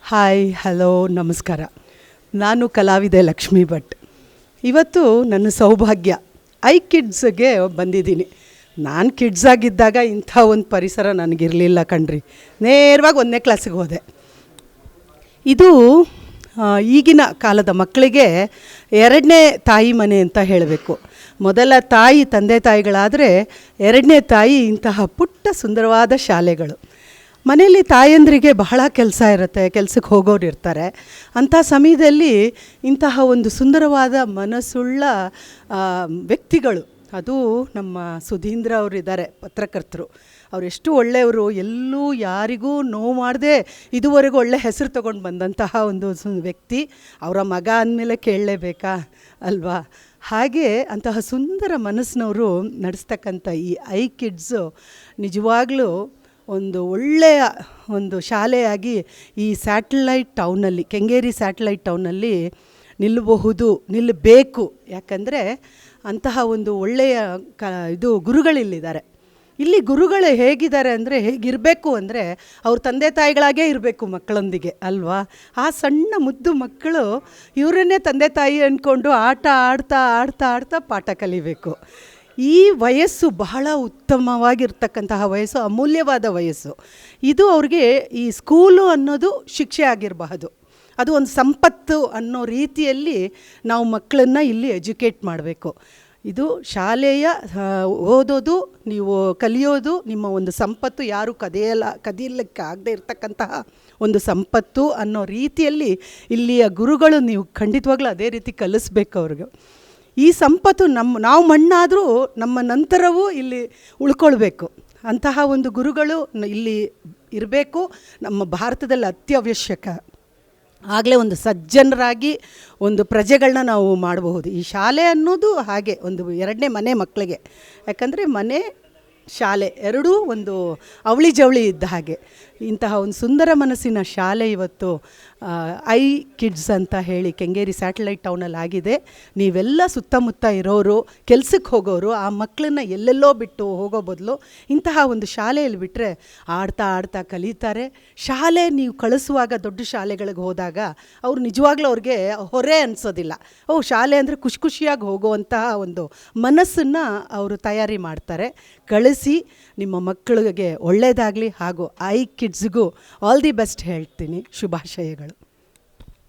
Hi hello ನಮಸ್ಕಾರ. ನಾನು ಕಲಾವಿದೆ ಲಕ್ಷ್ಮೀ ಭಟ್. ಇವತ್ತು ನನ್ನ ಸೌಭಾಗ್ಯ ಕಿಡ್ಸ್ಗೆ ಬಂದಿದ್ದೀನಿ. ನಾನು ಕಿಡ್ಸ್ ಆಗಿದ್ದಾಗ ಇಂಥ ಒಂದು ಪರಿಸರ ನನಗಿರಲಿಲ್ಲ ಕಣ್ರಿ. ನೇರವಾಗಿ 1ನೇ ಕ್ಲಾಸಿಗೆ ಹೋದೆ. ಇದು ಈಗಿನ ಕಾಲದ ಮಕ್ಕಳಿಗೆ 2ನೇ ತಾಯಿ ಮನೆ ಅಂತ ಹೇಳಬೇಕು. ಮೊದಲ ತಾಯಿ ತಂದೆ ತಾಯಿಗಳಾದರೆ 2ನೇ ತಾಯಿ ಇಂತಹ ಪುಟ್ಟ ಸುಂದರವಾದ ಶಾಲೆಗಳು. ಮನೆಯಲ್ಲಿ ತಾಯಂದ್ರಿಗೆ ಬಹಳ ಕೆಲಸ ಇರುತ್ತೆ, ಕೆಲಸಕ್ಕೆ ಹೋಗೋರು ಇರ್ತಾರೆ. ಅಂಥ ಸಮಯದಲ್ಲಿ ಇಂತಹ ಒಂದು ಸುಂದರವಾದ ಮನಸ್ಸುಳ್ಳ ವ್ಯಕ್ತಿಗಳು, ಅದು ನಮ್ಮ ಸುಧೀಂದ್ರ ಅವರಿದ್ದಾರೆ, ಪತ್ರಕರ್ತರು. ಅವರೆಷ್ಟು ಒಳ್ಳೆಯವರು, ಎಲ್ಲೂ ಯಾರಿಗೂ ನೋವು ಮಾಡದೆ ಇದುವರೆಗೂ ಒಳ್ಳೆ ಹೆಸರು ತೊಗೊಂಡು ಬಂದಂತಹ ಒಂದು ವ್ಯಕ್ತಿ. ಅವರ ಮಗ ಅಂದಮೇಲೆ ಕೇಳಲೇಬೇಕಾ ಅಲ್ವಾ? ಹಾಗೆ ಅಂತಹ ಸುಂದರ ಮನಸ್ಸಿನವರು ನಡೆಸ್ತಕ್ಕಂಥ ಈ ಕಿಡ್ಸು ನಿಜವಾಗ್ಲೂ ಒಂದು ಒಳ್ಳೆಯ ಒಂದು ಶಾಲೆಯಾಗಿ ಈ ಸ್ಯಾಟಲೈಟ್ ಟೌನಲ್ಲಿ, ಕೆಂಗೇರಿ ಸ್ಯಾಟಲೈಟ್ ಟೌನಲ್ಲಿ ನಿಲ್ಲಬೇಕು. ಯಾಕಂದರೆ ಅಂತಹ ಒಂದು ಒಳ್ಳೆಯ ಗುರುಗಳಿಲ್ಲಿದ್ದಾರೆ. ಇಲ್ಲಿ ಗುರುಗಳು ಹೇಗಿದ್ದಾರೆ ಅಂದರೆ, ಹೇಗಿರಬೇಕು ಅಂದರೆ ಅವ್ರ ತಂದೆ ತಾಯಿಗಳಾಗೇ ಇರಬೇಕು ಮಕ್ಕಳೊಂದಿಗೆ ಅಲ್ವಾ? ಆ ಸಣ್ಣ ಮುದ್ದು ಮಕ್ಕಳು ಇವರನ್ನೇ ತಂದೆ ತಾಯಿ ಅಂದ್ಕೊಂಡು ಆಟ ಆಡ್ತಾ ಆಡ್ತಾ ಆಡ್ತಾ ಪಾಠ ಕಲಿಬೇಕು. ಈ ವಯಸ್ಸು ಬಹಳ ಉತ್ತಮವಾಗಿರ್ತಕ್ಕಂತಹ ವಯಸ್ಸು, ಅಮೂಲ್ಯವಾದ ವಯಸ್ಸು. ಇದು ಅವ್ರಿಗೆ ಈ ಸ್ಕೂಲು ಅನ್ನೋದು ಶಿಕ್ಷೆ ಆಗಿರಬಹುದು, ಅದು ಒಂದು ಸಂಪತ್ತು ಅನ್ನೋ ರೀತಿಯಲ್ಲಿ ನಾವು ಮಕ್ಕಳನ್ನು ಇಲ್ಲಿ ಎಜುಕೇಟ್ ಮಾಡಬೇಕು. ಇದು ಶಾಲೆಯ ಓದೋದು, ನೀವು ಕಲಿಯೋದು ನಿಮ್ಮ ಒಂದು ಸಂಪತ್ತು, ಯಾರು ಕದಿಯಲಿಕ್ಕೆ ಆಗದೆ ಇರತಕ್ಕಂತಹ ಒಂದು ಸಂಪತ್ತು ಅನ್ನೋ ರೀತಿಯಲ್ಲಿ ಇಲ್ಲಿಯ ಗುರುಗಳು ನೀವು ಖಂಡಿತವಾಗ್ಲೂ ಅದೇ ರೀತಿ ಕಲಿಸ್ಬೇಕು ಅವ್ರಿಗೆ. ಈ ಸಂಪತ್ತು ನಾವು ಮಣ್ಣಾದರೂ ನಮ್ಮ ನಂತರವೂ ಇಲ್ಲಿ ಉಳ್ಕೊಳ್ಬೇಕು. ಅಂತಹ ಒಂದು ಗುರುಗಳು ಇಲ್ಲಿ ಇರಬೇಕು, ನಮ್ಮ ಭಾರತದಲ್ಲಿ ಅತ್ಯವಶ್ಯಕ. ಆಗಲೇ ಒಂದು ಸಜ್ಜನರಾಗಿ ಒಂದು ಪ್ರಜೆಗಳನ್ನ ನಾವು ಮಾಡಬಹುದು. ಈ ಶಾಲೆ ಅನ್ನೋದು ಹಾಗೆ ಒಂದು 2ನೇ ಮನೆ ಮಕ್ಕಳಿಗೆ. ಯಾಕಂದರೆ ಮನೆ ಶಾಲೆ ಎರಡೂ ಒಂದು ಅವಳಿ ಜವಳಿ ಇದ್ದ ಹಾಗೆ. ಇಂತಹ ಒಂದು ಸುಂದರ ಮನಸ್ಸಿನ ಶಾಲೆ ಇವತ್ತು ಕಿಡ್ಸ್ ಅಂತ ಹೇಳಿ ಕೆಂಗೇರಿ ಸ್ಯಾಟಲೈಟ್ ಟೌನಲ್ಲಿ ಆಗಿದೆ. ನೀವೆಲ್ಲ ಸುತ್ತಮುತ್ತ ಇರೋರು, ಕೆಲಸಕ್ಕೆ ಹೋಗೋರು, ಆ ಮಕ್ಕಳನ್ನ ಎಲ್ಲೆಲ್ಲೋ ಬಿಟ್ಟು ಹೋಗೋ ಬದಲು ಇಂತಹ ಒಂದು ಶಾಲೆಯಲ್ಲಿ ಬಿಟ್ಟರೆ ಆಡ್ತಾ ಆಡ್ತಾ ಕಲಿತಾರೆ. ಶಾಲೆ ನೀವು ಕಳಿಸುವಾಗ ದೊಡ್ಡ ಶಾಲೆಗಳಿಗೆ ಹೋದಾಗ ಅವ್ರು ನಿಜವಾಗ್ಲೂ ಅವ್ರಿಗೆ ಹೊರೆ ಅನಿಸೋದಿಲ್ಲ. ಶಾಲೆ ಅಂದರೆ ಖುಷಿಯಾಗಿ ಹೋಗುವಂತಹ ಒಂದು ಮನಸ್ಸನ್ನು ಅವರು ತಯಾರಿ ಮಾಡ್ತಾರೆ. ಕಳಿಸಿ, ನಿಮ್ಮ ಮಕ್ಕಳಿಗೆ ಒಳ್ಳೆಯದಾಗಲಿ. ಹಾಗೂ ಕಿಡ್ಸ್ಗೂ ಆಲ್ ದಿ ಬೆಸ್ಟ್ ಹೇಳ್ತೀನಿ. ಶುಭಾಶಯಗಳು.